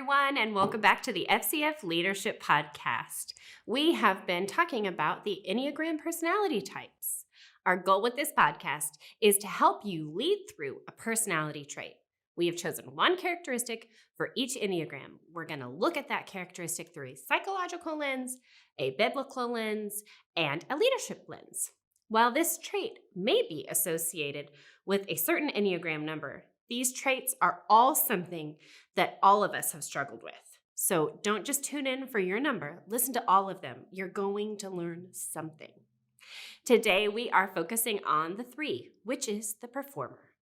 everyone, and welcome back to the FCF Leadership Podcast. We have been talking about the Enneagram personality types. Our goal with this podcast is to help you lead through a personality trait. We have chosen one characteristic for each Enneagram. We're going to look at that characteristic through a psychological lens, a biblical lens, and a leadership lens. While this trait may be associated with a certain Enneagram number, these traits are all something that all of us have struggled with. So don't just tune in for your number. Listen to all of them. You're going to learn something. Today, we are focusing on the 3, which is the performer.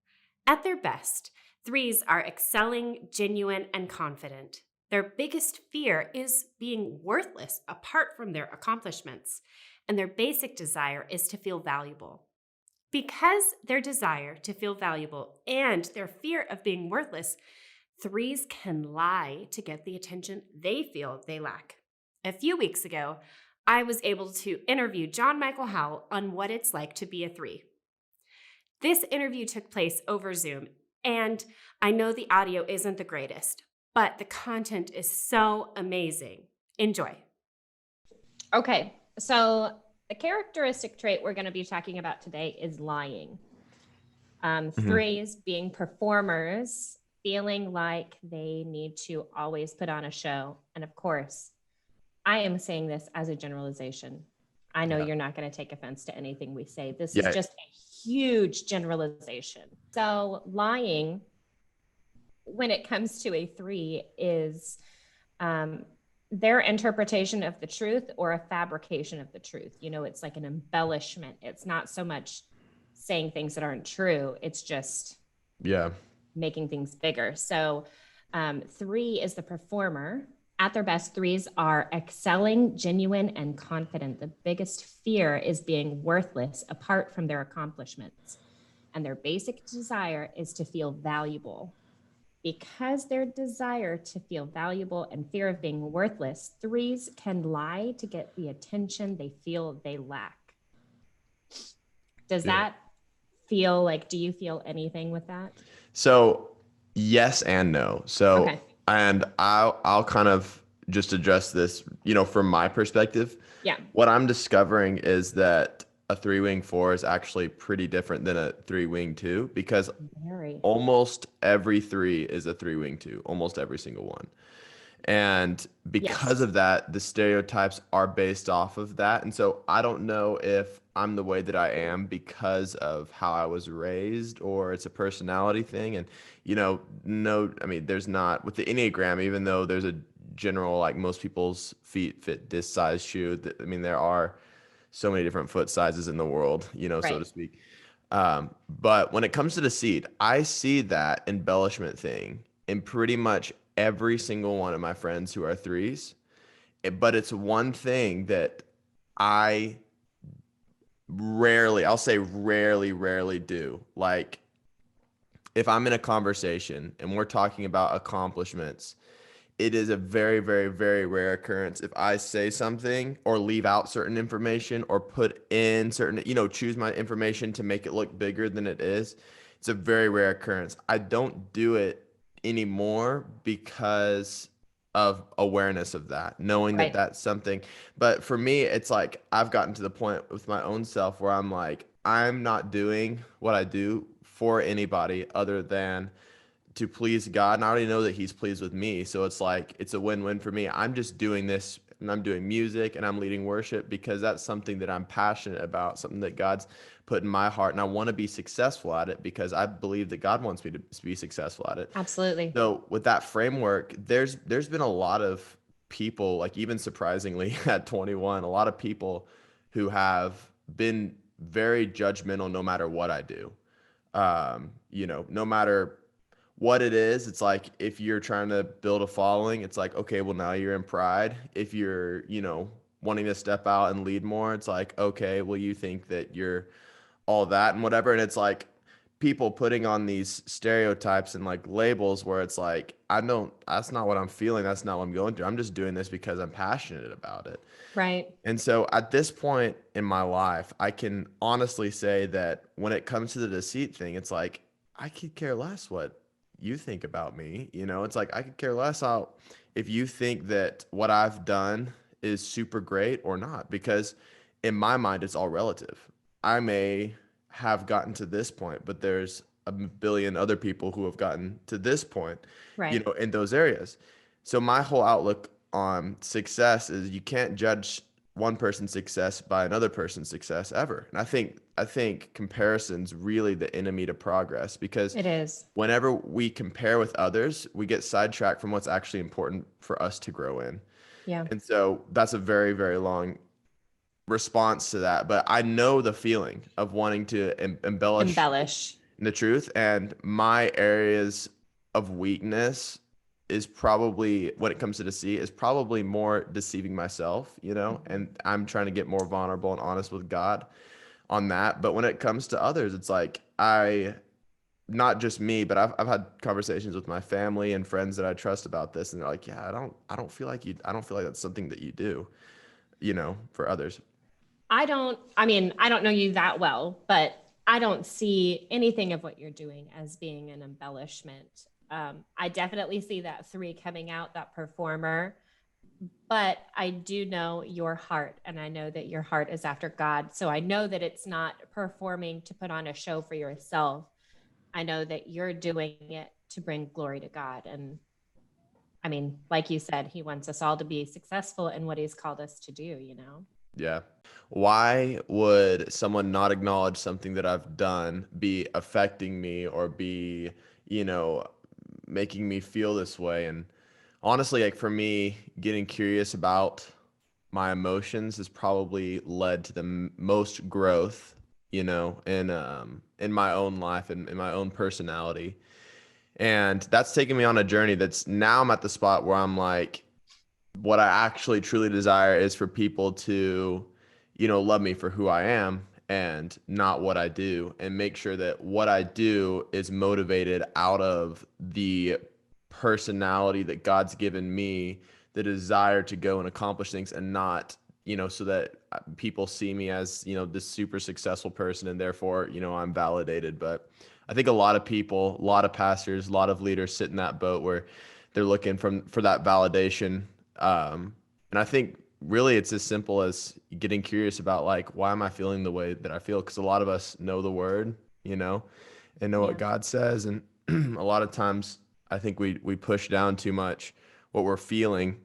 At their best, 3s are excelling, genuine, and confident. Their biggest fear is being worthless apart from their accomplishments, and their basic desire is to feel valuable. Because their desire to feel valuable and their fear of being worthless, 3s can lie to get the attention they feel they lack. A few weeks ago, I was able to interview John Michael Howell on what it's like to be a 3. This interview took place over Zoom, and I know the audio isn't the greatest, but the content is so amazing. Enjoy. Okay, so the characteristic trait we're going to be talking about today is lying. 3s being performers, feeling like they need to always put on a show. And of course, I am saying this as a generalization. I know you're not going to take offense to anything we say. This is just a huge generalization. So lying, when it comes to a 3, is their interpretation of the truth or a fabrication of the truth. You know, it's like an embellishment. It's not so much saying things that aren't true. It's just making things bigger. So 3 is the performer. At their best, 3s are excelling, genuine, and confident. The biggest fear is being worthless apart from their accomplishments. And their basic desire is to feel valuable. Because their desire to feel valuable and fear of being worthless, 3s can lie to get the attention they feel they lack. Does that feel like, do you feel anything with that? So yes and no. So, and I'll kind of just address this, from my perspective. Yeah. What I'm discovering is that a 3-wing 4 is actually pretty different than a 3-wing 2, because almost every 3 is a 3-wing 2, almost every single one. And because of that, the stereotypes are based off of that. And so I don't know if I'm the way that I am because of how I was raised, or it's a personality thing. And, there's not with the Enneagram, even though there's a general, like most people's feet fit this size shoe. There are so many different foot sizes in the world, so to speak. But when it comes to the seed, I see that embellishment thing in pretty much every single one of my friends who are 3s. But it's one thing that I rarely do. Like, if I'm in a conversation and we're talking about accomplishments, it is a very, very, very rare occurrence if I say something or leave out certain information or put in certain, choose my information to make it look bigger than it is. It's a very rare occurrence. I don't do it anymore because of awareness of that, knowing that that's something. But for me, it's like I've gotten to the point with my own self where I'm like, I'm not doing what I do for anybody other than to please God. And I already know that he's pleased with me. So it's like, it's a win-win for me. I'm just doing this, and I'm doing music and I'm leading worship because that's something that I'm passionate about, something that God's put in my heart. And I want to be successful at it because I believe that God wants me to be successful at it. Absolutely. So with that framework, there's been a lot of people, like even surprisingly at 21, a lot of people who have been very judgmental no matter what I do. No matter what it is, it's like if you're trying to build a following, it's like, okay, well, now you're in pride. If you're, wanting to step out and lead more, it's like, okay, well, you think that you're all that and whatever. And it's like people putting on these stereotypes and like labels where it's like, that's not what I'm feeling. That's not what I'm going through. I'm just doing this because I'm passionate about it. Right. And so at this point in my life, I can honestly say that when it comes to the deceit thing, it's like, I could care less what you think about me. It's like I could care less out if you think that what I've done is super great or not, because in my mind, it's all relative. I may have gotten to this point, but there's a billion other people who have gotten to this point, Right. in those areas. So my whole outlook on success is you can't judge one person's success by another person's success ever. And I think comparison's really the enemy to progress, because It is. whenever we compare with others, we get sidetracked from what's actually important for us to grow in. Yeah. And so that's a very, very long response to that. But I know the feeling of wanting to embellish the truth. And my areas of weakness is probably, when it comes to deceit, is probably more deceiving myself, and I'm trying to get more vulnerable and honest with God on that. But when it comes to others, it's like not just me, but I've had conversations with my family and friends that I trust about this, and they're like, yeah, I don't feel like that's something that you do, for others. I don't know you that well, but I don't see anything of what you're doing as being an embellishment. I definitely see that 3 coming out, that performer, but I do know your heart, and I know that your heart is after God. So I know that it's not performing to put on a show for yourself. I know that you're doing it to bring glory to God. And I mean, like you said, he wants us all to be successful in what he's called us to do. Yeah. Why would someone not acknowledge something that I've done be affecting me or be, making me feel this way? And honestly, like for me, getting curious about my emotions has probably led to the most growth, in my own life and in my own personality. And that's taken me on a journey that's now I'm at the spot where I'm like, what I actually truly desire is for people to, love me for who I am and not what I do, and make sure that what I do is motivated out of the personality that God's given me, the desire to go and accomplish things, and not, so that people see me as, this super successful person and therefore, I'm validated. But I think a lot of people, a lot of pastors, a lot of leaders sit in that boat where they're looking for that validation. And I think really it's as simple as getting curious about, like, why am I feeling the way that I feel? Because a lot of us know the word, and know what God says. And a lot of times I think we push down too much what we're feeling,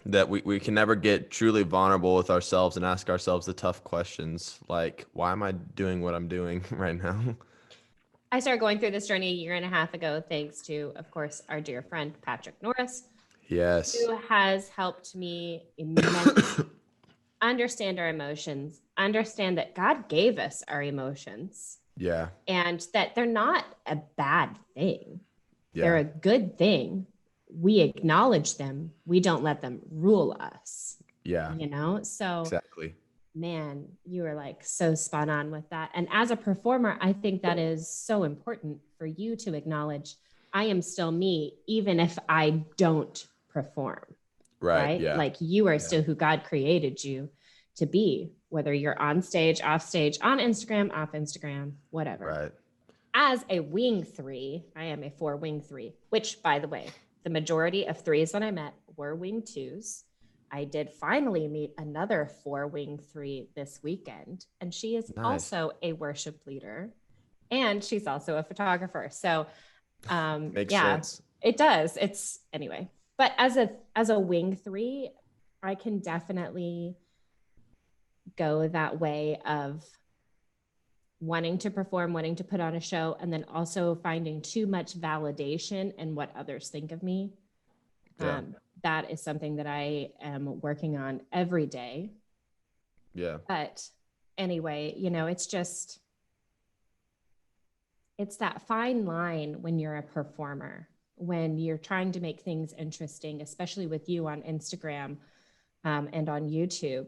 that we can never get truly vulnerable with ourselves and ask ourselves the tough questions, like, why am I doing what I'm doing right now? I started going through this journey a year and a half ago, thanks to, of course, our dear friend, Patrick Norris, Yes. who has helped me immensely understand our emotions, understand that God gave us our emotions. Yeah. And that they're not a bad thing. Yeah. They're a good thing. We acknowledge them. We don't let them rule us. Yeah. So exactly. Man, you are like so spot on with that. And as a performer, I think that is so important for you to acknowledge, I am still me, even if I don't perform. Right? Yeah. Like you are still who God created you to be, whether you're on stage, off stage, on Instagram, off Instagram, whatever. Right. As a wing 3, I am a 4 wing 3, which, by the way, the majority of 3s that I met were wing 2s. I did finally meet another 4 wing 3 this weekend, and she is also a worship leader, and she's also a photographer. So, makes sense. It does. It's anyway. But as a wing 3, I can definitely go that way of wanting to perform, wanting to put on a show, and then also finding too much validation in what others think of me. Yeah. That is something that I am working on every day. Yeah. But anyway, it's that fine line when you're a performer, when you're trying to make things interesting, especially with you on Instagram and on YouTube.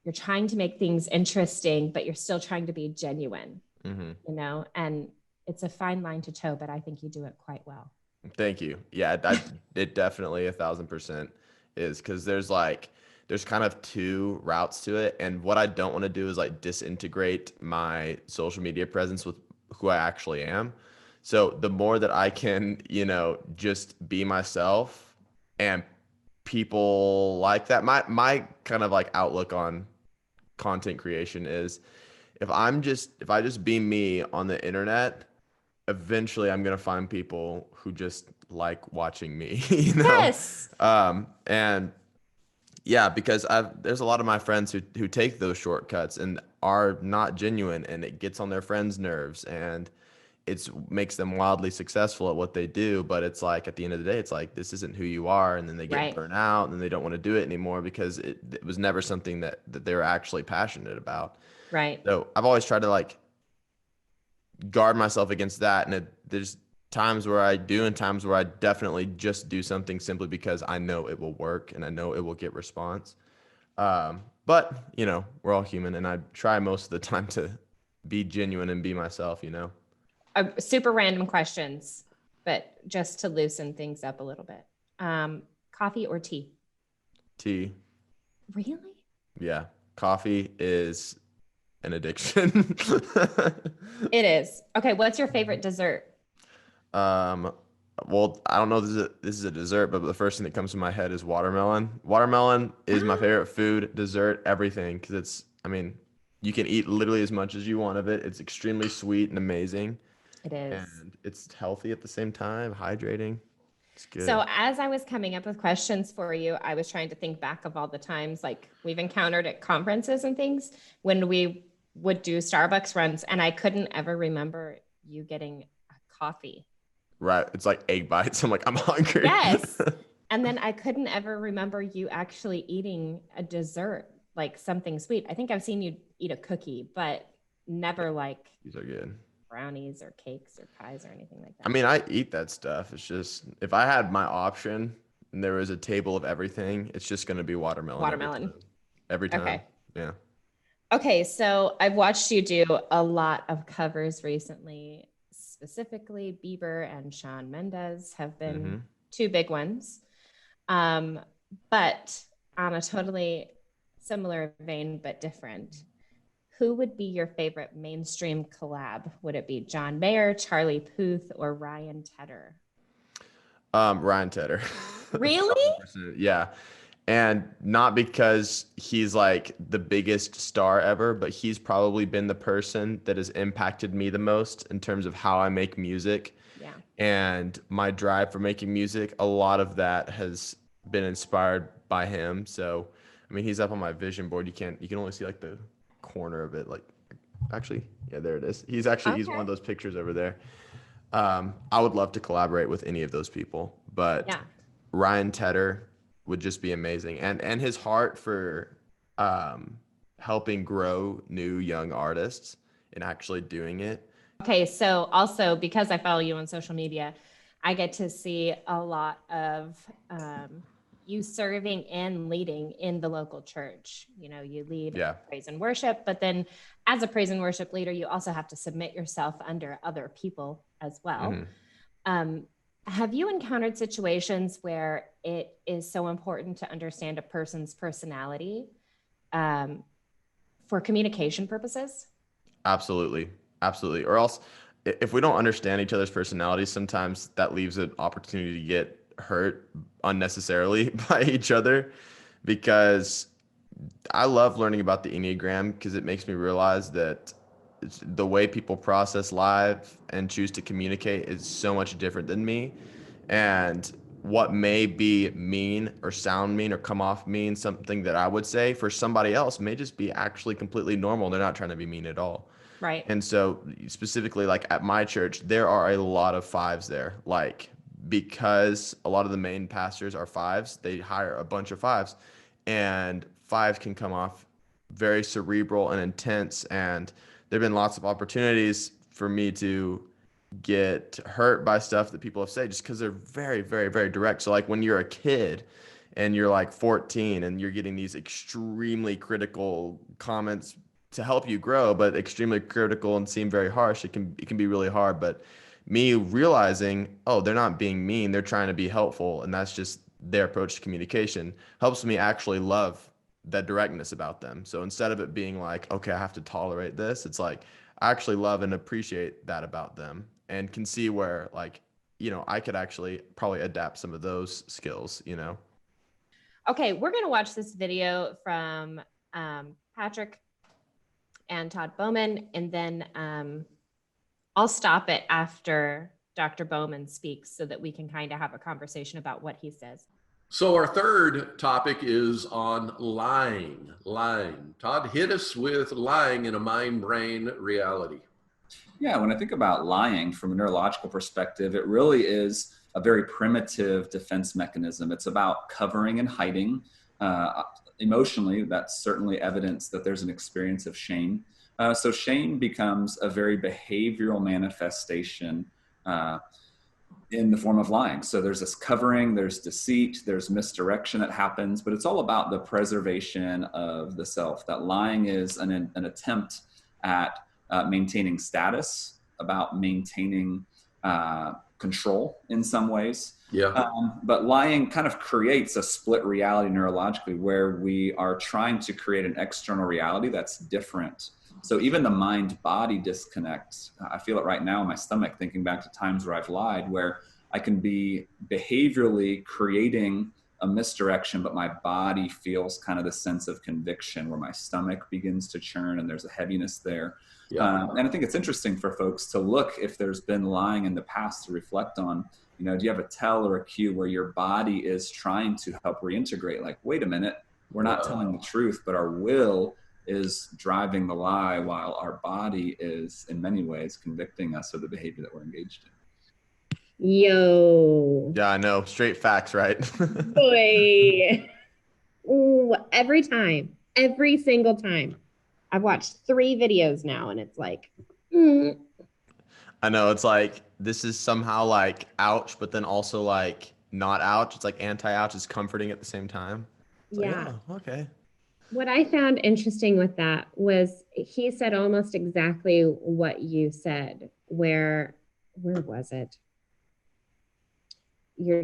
You're trying to make things interesting, but you're still trying to be genuine, and it's a fine line to toe, but I think you do it quite well. Thank you. Yeah, it definitely 1,000% is, because there's kind of 2 routes to it. And what I don't want to do is like disintegrate my social media presence with who I actually am. So the more that I can, just be myself and people like that, my kind of like outlook on content creation is if I just be me on the internet, eventually I'm gonna find people who just like watching me, Yes. And yeah, because there's a lot of my friends who take those shortcuts and are not genuine, and it gets on their friends' nerves, and it's makes them wildly successful at what they do. But it's like at the end of the day, it's like this isn't who you are, and then they get Right. burnt out, and then they don't want to do it anymore because it was never something that they were actually passionate about. Right. So I've always tried to like guard myself against that, and there's times where I do and times where I definitely just do something simply because I know it will work and I know it will get response. But we're all human, and I try most of the time to be genuine and be myself. Super random questions, but just to loosen things up a little bit. Coffee or tea? Tea. Really? Yeah, coffee is an addiction. It is. Okay, what's your favorite dessert? Well, I don't know if this is a dessert, but the first thing that comes to my head is watermelon. Watermelon is my favorite food, dessert, everything, because you can eat literally as much as you want of it. It's extremely sweet and amazing, It is. and it's healthy at the same time, hydrating. It's good. So as I was coming up with questions for you, I was trying to think back of all the times like we've encountered at conferences and things when we would do Starbucks runs, and I couldn't ever remember you getting a coffee. Right. It's like 8 bites. I'm like, I'm hungry. Yes. And then I couldn't ever remember you actually eating a dessert, like something sweet. I think I've seen you eat a cookie, but never like These are good. brownies or cakes or pies or anything like that. I mean, I eat that stuff. It's just if I had my option and there was a table of everything, it's just going to be watermelon. Watermelon. Every time. Okay. Yeah. Okay, so I've watched you do a lot of covers recently. Specifically, Bieber and Shawn Mendes have been two big ones. But on a totally similar vein, but different, who would be your favorite mainstream collab? Would it be John Mayer, Charlie Puth, or Ryan Tedder? Ryan Tedder. Really? 100%. Yeah. And not because he's like the biggest star ever, but he's probably been the person that has impacted me the most in terms of how I make music. Yeah. And my drive for making music, a lot of that has been inspired by him. So, he's up on my vision board. You can only see like the corner of it. Like, actually, yeah, there it is. He's one of those pictures over there. I would love to collaborate with any of those people, but Yeah. Ryan Tedder would just be amazing. And his heart for helping grow new young artists and actually doing it. Okay, so also because I follow you on social media, I get to see a lot of you serving and leading in the local church. You lead praise and worship, but then as a praise and worship leader, you also have to submit yourself under other people as well. Have you encountered situations where it is so important to understand a person's personality for communication purposes? Absolutely. Absolutely. Or else if we don't understand each other's personalities, sometimes that leaves an opportunity to get hurt unnecessarily by each other, because I love learning about the Enneagram because it makes me realize that the way people process life and choose to communicate is so much different than me. And what may be mean or sound mean or come off mean, something that I would say for somebody else may just be actually completely normal. They're not trying to be mean at all. Right. And so specifically like at my church, there are a lot of fives there. Like, because a lot of the main pastors are fives, they hire a bunch of fives, and fives can come off very cerebral and intense. And there've been lots of opportunities for me to get hurt by stuff that people have said just because they're very, very, very direct. So like when you're a kid and you're like 14 and you're getting these extremely critical comments to help you grow, but extremely critical and seem very harsh, it can be really hard. But me realizing, oh, they're not being mean, they're trying to be helpful, and that's just their approach to communication, helps me actually love that directness about them. So instead of it being like, okay, I have to tolerate this, it's like I actually love and appreciate that about them. and can see where like, I could actually probably adapt some of those skills, Okay, we're going to watch this video from Patrick and Todd Bowman, and then I'll stop it after Dr. Bowman speaks so that we can kind of have a conversation about what he says. So our third topic is on lying. Todd, hit us with lying in a mind-brain reality. Yeah, when I think about lying from a neurological perspective, it really is a very primitive defense mechanism. It's about covering and hiding. Emotionally, that's certainly evidence that there's an experience of shame. So shame becomes a very behavioral manifestation in the form of lying. So there's this covering, there's deceit, there's misdirection that happens, but it's all about the preservation of the self. That lying is an attempt at maintaining status, about maintaining control in some ways. Yeah. But lying kind of creates a split reality neurologically where we are trying to create an external reality that's different. So even the mind-body disconnect, I feel it right now in my stomach, thinking back to times where I've lied, where I can be behaviorally creating a misdirection, but my body feels kind of the sense of conviction where my stomach begins to churn and there's a heaviness there. Yeah. And I think it's interesting for folks to look if there's been lying in the past to reflect on, do you have a tell or a cue where your body is trying to help reintegrate? Like, wait a minute, we're not telling the truth, but our will is driving the lie while our body is in many ways convicting us of the behavior that we're engaged in. Yo. Yeah, I know. Straight facts, right? Boy. Ooh, every single time. I've watched 3 videos now and it's like, I know, it's like, this is somehow like ouch, but then also like not ouch. It's like anti-ouch is comforting at the same time. It's yeah. like, oh, okay. What I found interesting with that was he said almost exactly what you said. Where was it? You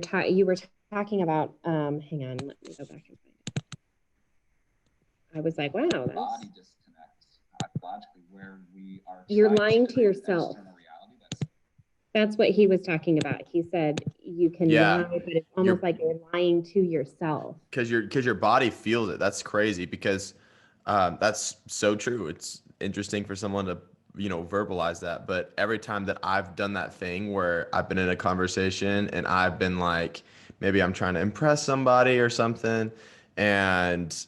were talking about. Hang on, let me go back and find it. I was like, wow, that's... body disconnects psychologically where we are. You're lying to yourself. That's what he was talking about. He said you can lie, but it's almost like you're lying to yourself. Because your body feels it. That's crazy because that's so true. It's interesting for someone to, verbalize that. But every time that I've done that thing where I've been in a conversation and I've been like, maybe I'm trying to impress somebody or something, and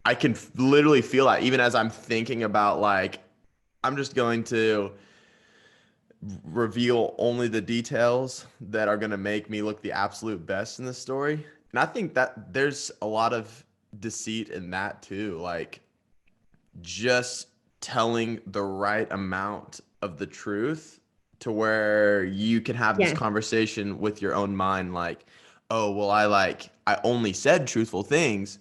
I can literally feel that even as I'm thinking about like, I'm just going to reveal only the details that are going to make me look the absolute best in the story. And I think that there's a lot of deceit in that too. Like just telling the right amount of the truth to where you can have this conversation with your own mind. Like, oh, well, I only said truthful things.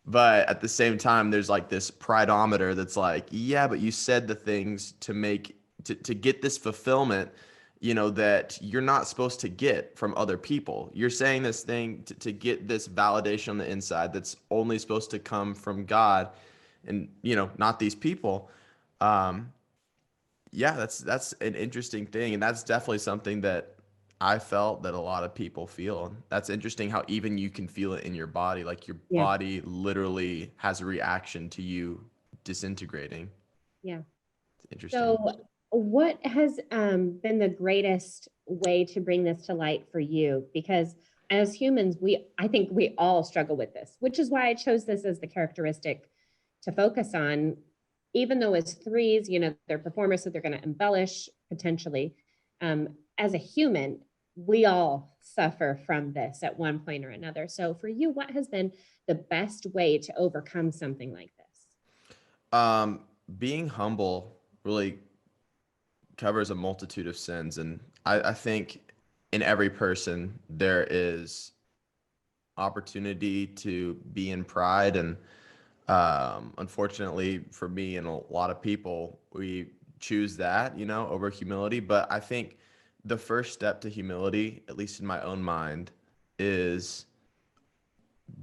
But at the same time, there's like this prideometer that's like, yeah, but you said the things to get this fulfillment, that you're not supposed to get from other people. You're saying this thing to get this validation on the inside that's only supposed to come from God and, not these people. That's an interesting thing. And that's definitely something that I felt that a lot of people feel. That's interesting how even you can feel it in your body. Like your body literally has a reaction to you disintegrating. Yeah. It's interesting. So what has been the greatest way to bring this to light for you? Because as humans, I think we all struggle with this, which is why I chose this as the characteristic to focus on, even though as 3s, they're performers, so they're going to embellish potentially. As a human, we all suffer from this at one point or another. So for you, what has been the best way to overcome something like this? Being humble really covers a multitude of sins. And I think in every person, there is opportunity to be in pride. And unfortunately for me and a lot of people, we choose that, over humility. But I think the first step to humility, at least in my own mind, is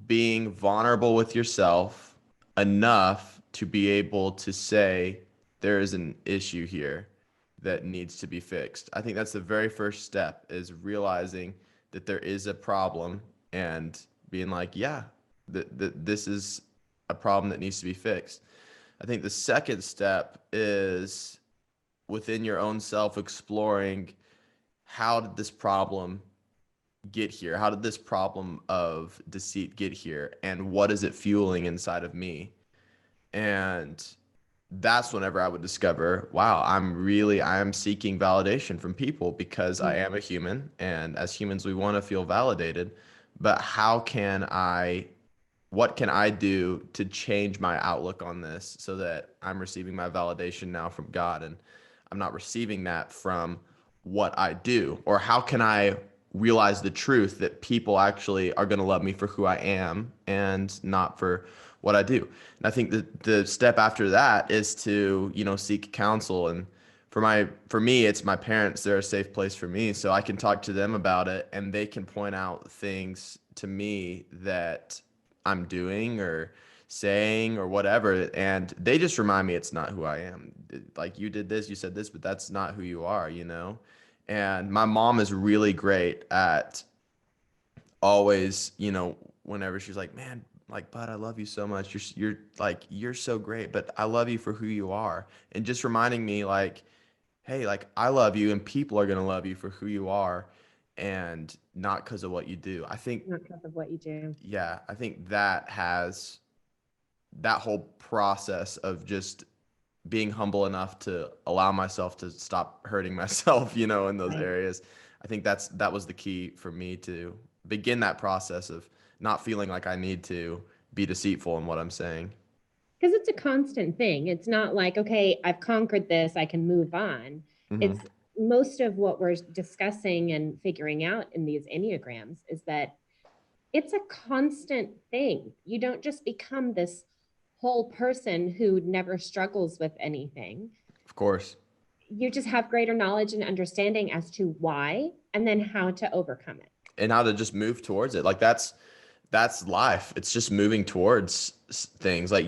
being vulnerable with yourself enough to be able to say there is an issue here. that needs to be fixed. I think that's the very first step, is realizing that there is a problem and being like, yeah, this is a problem that needs to be fixed. I think the second step is within your own self exploring, how did this problem get here? How did this problem of deceit get here? And what is it fueling inside of me? And that's whenever I would discover, wow, I am seeking validation from people because I am a human. And as humans, we want to feel validated. But what can I do to change my outlook on this so that I'm receiving my validation now from God and I'm not receiving that from what I do? Or how can I realize the truth that people actually are going to love me for who I am and not for what I do? And I think that the step after that is to, seek counsel. And for me, it's my parents. They're a safe place for me. So I can talk to them about it and they can point out things to me that I'm doing or saying or whatever. And they just remind me it's not who I am. Like, you did this, you said this, but that's not who you are, And my mom is really great at always, whenever she's like, man, like, Bud, I love you so much. You're so great, but I love you for who you are. And just reminding me like, hey, like, I love you and people are going to love you for who you are and not because of what you do. I think Not because of what you do. yeah, I think that whole process of just being humble enough to allow myself to stop hurting myself, in those Right. areas. I think that was the key for me to begin that process of not feeling like I need to be deceitful in what I'm saying. Because it's a constant thing. It's not like, okay, I've conquered this, I can move on. Mm-hmm. It's most of what we're discussing and figuring out in these Enneagrams is that it's a constant thing. You don't just become this whole person who never struggles with anything. Of course. You just have greater knowledge and understanding as to why and then how to overcome it. And how to just move towards it. Like, that's life. It's just moving towards things. Like,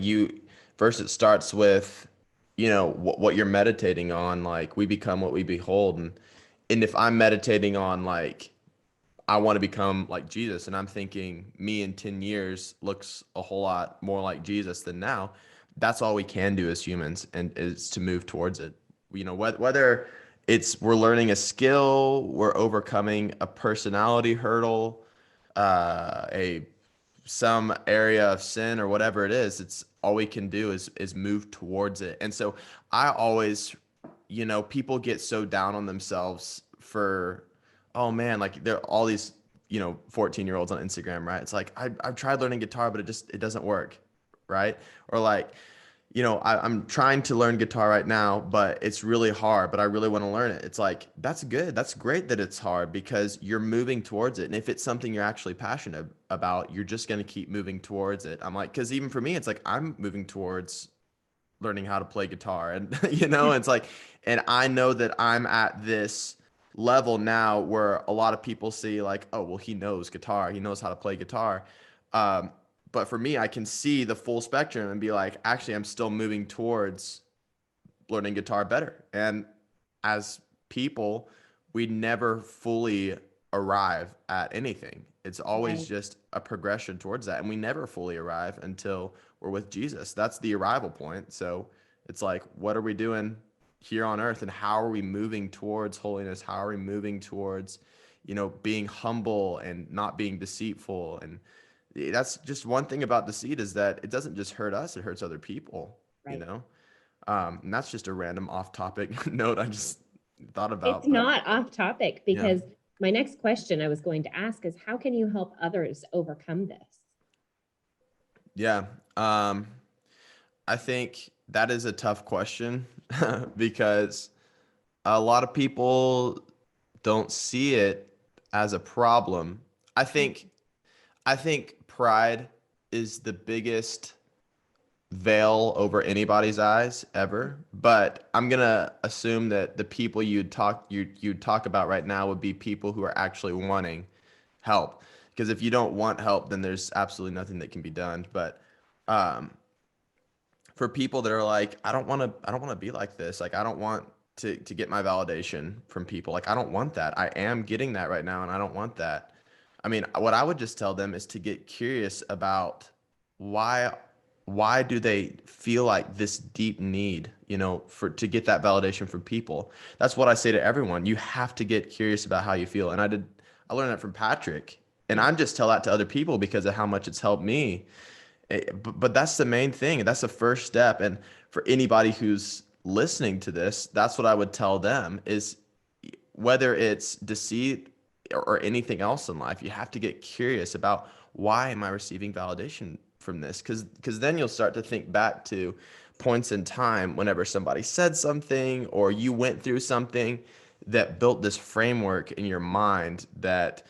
first it starts with, what you're meditating on. Like, we become what we behold. And if I'm meditating on, like, I want to become like Jesus, and I'm thinking me in 10 years looks a whole lot more like Jesus than now, that's all we can do as humans, and is to move towards it. Whether we're learning a skill, we're overcoming a personality hurdle, some area of sin, or whatever it is, it's all we can do is move towards it. And so I always, people get so down on themselves for, oh man, like, there are all these 14-year-olds on Instagram, right? It's like, I've tried learning guitar, but it doesn't work, right? Or like, I'm trying to learn guitar right now, but it's really hard, but I really want to learn it. It's like, that's good. That's great that it's hard, because you're moving towards it. And if it's something you're actually passionate about, you're just going to keep moving towards it. I'm like, because even for me, it's like, I'm moving towards learning how to play guitar, and it's like, and I know that I'm at this level now where a lot of people see like, oh, well, he knows guitar, he knows how to play guitar. But for me, I can see the full spectrum and be like, actually, I'm still moving towards learning guitar better. And as people, we never fully arrive at anything. It's always Right. just a progression towards that. And we never fully arrive until we're with Jesus. That's the arrival point. So it's like, what are we doing here on earth, and how are we moving towards holiness? How are we moving towards, being humble and not being deceitful? And that's just one thing about deceit, is that it doesn't just hurt us, it hurts other people, Right. And that's just a random off-topic note I just thought about. It's not off topic, Yeah. because my next question I was going to ask is, how can you help others overcome this? Yeah. I think that is a tough question because a lot of people don't see it as a problem. I think pride is the biggest veil over anybody's eyes ever, but I'm gonna assume that the people you'd talk about right now would be people who are actually wanting help. Because if you don't want help, then there's absolutely nothing that can be done. But for people that are like, I don't want to be like this. Like, I don't want to get my validation from people. Like, I don't want that. I am getting that right now, and I don't want that. I mean, what I would just tell them is to get curious about why do they feel like this deep need, to get that validation from people. That's what I say to everyone. You have to get curious about how you feel. And I learned that from Patrick, and I just tell that to other people because of how much it's helped me. But that's the main thing. That's the first step. And for anybody who's listening to this, that's what I would tell them is, whether it's deceit or anything else in life, you have to get curious about, why am I receiving validation from this? Because then you'll start to think back to points in time whenever somebody said something or you went through something that built this framework in your mind that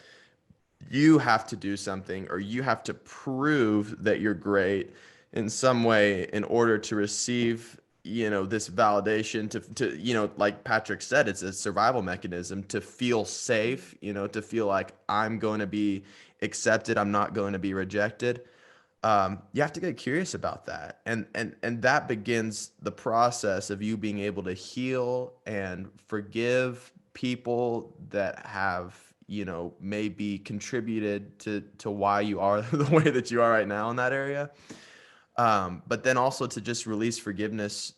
you have to do something, or you have to prove that you're great in some way in order to receive, this validation, to like Patrick said, it's a survival mechanism to feel safe, to feel like I'm going to be accepted, I'm not going to be rejected. You have to get curious about that. And that begins the process of you being able to heal and forgive people that have, maybe contributed to why you are the way that you are right now in that area. But then also to just release forgiveness,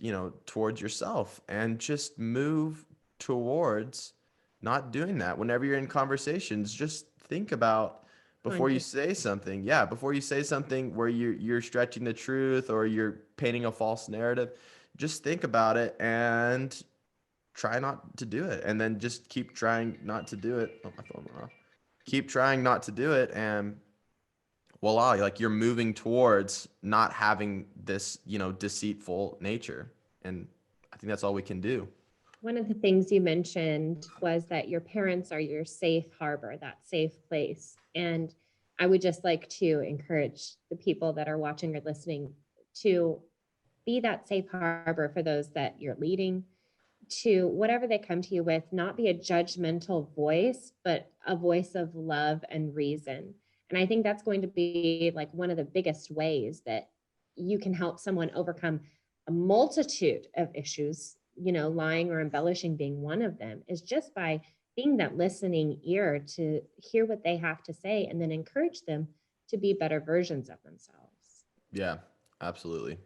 towards yourself, and just move towards not doing that. Whenever you're in conversations, just think about, before you say something, before you say something where you're stretching the truth or you're painting a false narrative, just think about it and try not to do it. And then just keep trying not to do it. Oh, my phone went off. Keep trying not to do it, and voila, like, you're moving towards not having this, deceitful nature. And I think that's all we can do. One of the things you mentioned was that your parents are your safe harbor, that safe place. And I would just like to encourage the people that are watching or listening to be that safe harbor for those that you're leading, to whatever they come to you with, not be a judgmental voice, but a voice of love and reason. And I think that's going to be like one of the biggest ways that you can help someone overcome a multitude of issues, lying or embellishing being one of them, is just by being that listening ear to hear what they have to say and then encourage them to be better versions of themselves. Yeah, absolutely.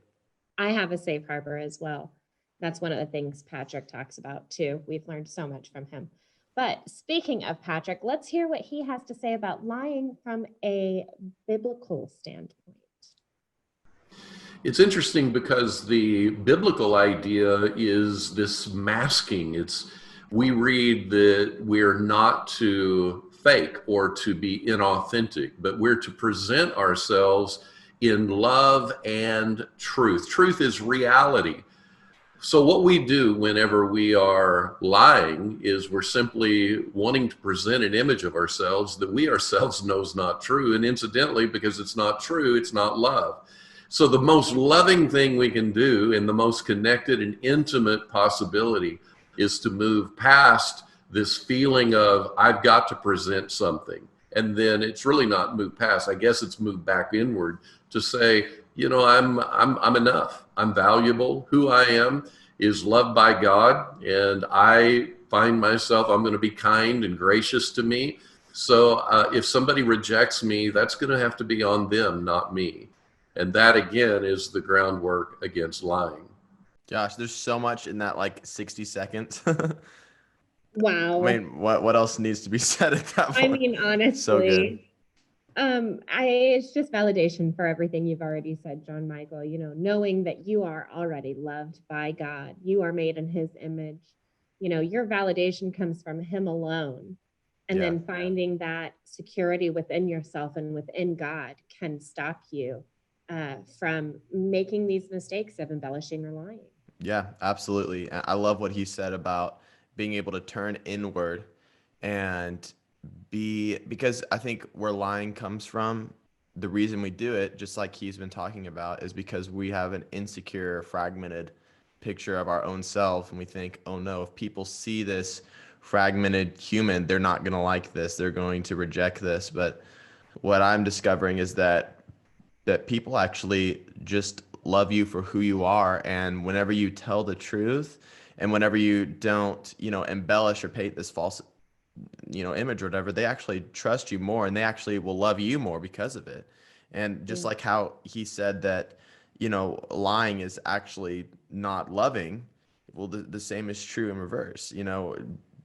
I have a safe harbor as well. That's one of the things Patrick talks about too. We've learned so much from him. But speaking of Patrick, let's hear what he has to say about lying from a biblical standpoint. It's interesting because the biblical idea is this masking. We read that we're not to fake or to be inauthentic, but we're to present ourselves in love and truth. Truth is reality. So what we do whenever we are lying is we're simply wanting to present an image of ourselves that we ourselves know is not true. And incidentally, because it's not true, it's not love. So the most loving thing we can do, and the most connected and intimate possibility, is to move past this feeling of I've got to present something. And then it's really not moved past. I guess it's moved back inward to say, I'm enough. I'm valuable. Who I am is loved by God, and I find myself, I'm going to be kind and gracious to me. So if somebody rejects me, that's going to have to be on them, not me. And that, again, is the groundwork against lying. Josh, there's so much in that, like, 60 seconds. Wow. I mean, what else needs to be said at that point? I mean, honestly, so good. It's just validation for everything you've already said, John Michael, knowing that you are already loved by God, you are made in his image, your validation comes from him alone. And then finding that security within yourself and within God can stop you from making these mistakes of embellishing or lying. Yeah, absolutely. I love what he said about being able to turn inward and because I think where lying comes from, the reason we do it, just like he's been talking about, is because we have an insecure, fragmented picture of our own self. And we think, oh no, if people see this fragmented human, they're not going to like this. They're going to reject this. But what I'm discovering is that people actually just love you for who you are. And whenever you tell the truth and whenever you don't, embellish or paint this false, image or whatever, they actually trust you more and they actually will love you more because of it. And just like how he said that, lying is actually not loving. Well, the same is true in reverse.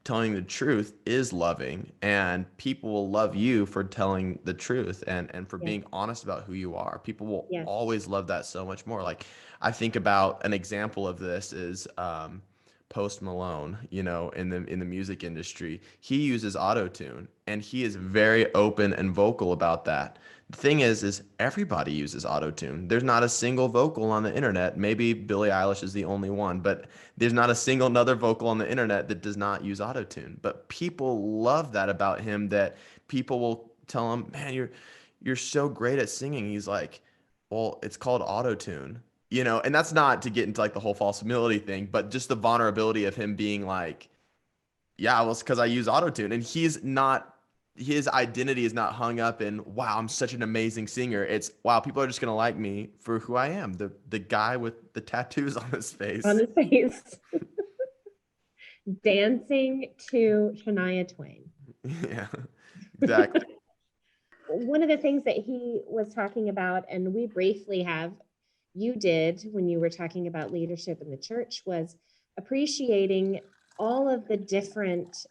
Telling the truth is loving, and people will love you for telling the truth and for being honest about who you are. People will always love that so much more. Like, I think about an example of this is Post Malone, in the music industry. He uses auto-tune and he is very open and vocal about that. The thing is everybody uses auto-tune. There's not a single vocal on the internet. Maybe Billie Eilish is the only one, but there's not a single another vocal on the internet that does not use auto-tune. But people love that about him, that people will tell him, man, you're so great at singing. He's like, well, it's called auto-tune. And that's not to get into like the whole false humility thing, but just the vulnerability of him being like, yeah, well, it's because I use auto-tune. And his identity is not hung up in, wow, I'm such an amazing singer. It's, wow, people are just going to like me for who I am. The guy with the tattoos on his face. On his face. Dancing to Shania Twain. Yeah, exactly. One of the things that he was talking about, and we briefly you did when you were talking about leadership in the church, was appreciating all of the different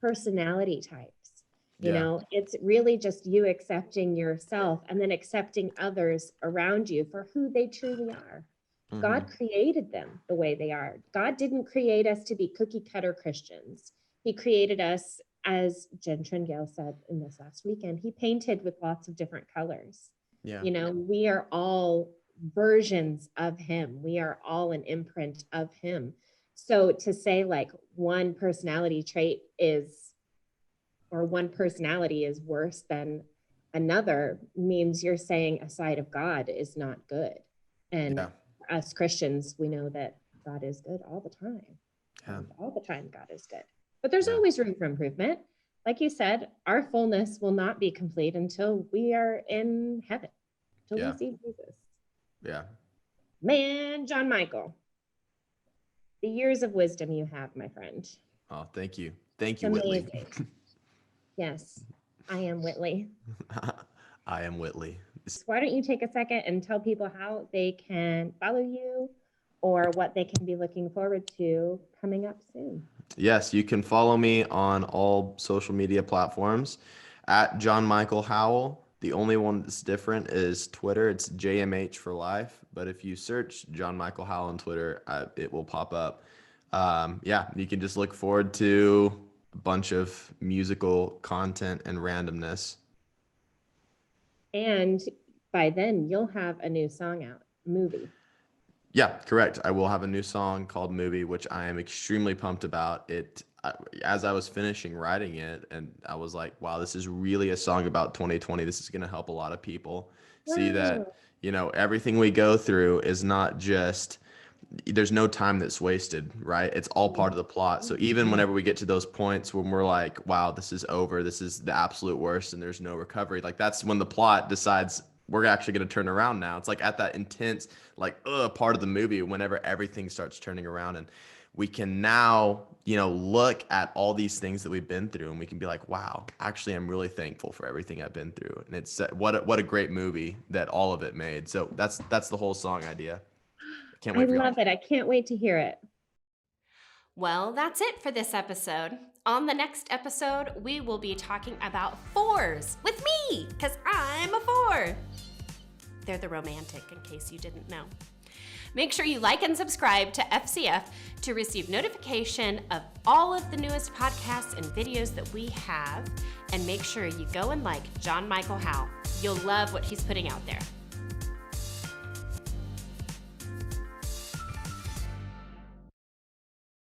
personality types. It's really just you accepting yourself and then accepting others around you for who they truly are. Mm-hmm. God created them the way they are. God didn't create us to be cookie cutter Christians. He created us, as Jen Tringale said in this last weekend, he painted with lots of different colors. Yeah. We are all versions of him. We are all an imprint of him. So to say like one personality trait one personality is worse than another means you're saying a side of God is not good. And us Christians, we know that God is good all the time. Yeah. All the time God is good. But there's always room for improvement. Like you said, our fullness will not be complete until we are in heaven, until we see Jesus. Yeah. Man, John Michael, the years of wisdom you have, my friend. Oh, thank you. Thank you, Whitley. Yes, I am Whitley. I am Whitley. Why don't you take a second and tell people how they can follow you or what they can be looking forward to coming up soon? Yes, you can follow me on all social media platforms at John Michael Howell. The only one that's different is Twitter. It's JMH for life. But if you search John Michael Howell on Twitter, it will pop up. You can just look forward to a bunch of musical content and randomness. And by then, you'll have a new song out, movie. Yeah, correct. I will have a new song called Movie, which I am extremely pumped about. As I was finishing writing it, and I was like, wow, this is really a song about 2020. This is going to help a lot of people see that, everything we go through is not just, there's no time that's wasted, right? It's all part of the plot. So even whenever we get to those points when we're like, wow, this is over, this is the absolute worst, and there's no recovery, like that's when the plot decides we're actually going to turn around now. It's like at that intense, part of the movie, whenever everything starts turning around, and we can now, look at all these things that we've been through, and we can be like, wow, actually, I'm really thankful for everything I've been through. And it's what a great movie that all of it made. So that's the whole song idea. I love it. I can't wait to hear it. Well, that's it for this episode. On the next episode, we will be talking about fours with me, because I'm a 4. They're the romantic, in case you didn't know. Make sure you like and subscribe to FCF to receive notification of all of the newest podcasts and videos that we have. And make sure you go and like John Michael Howell. You'll love what he's putting out there.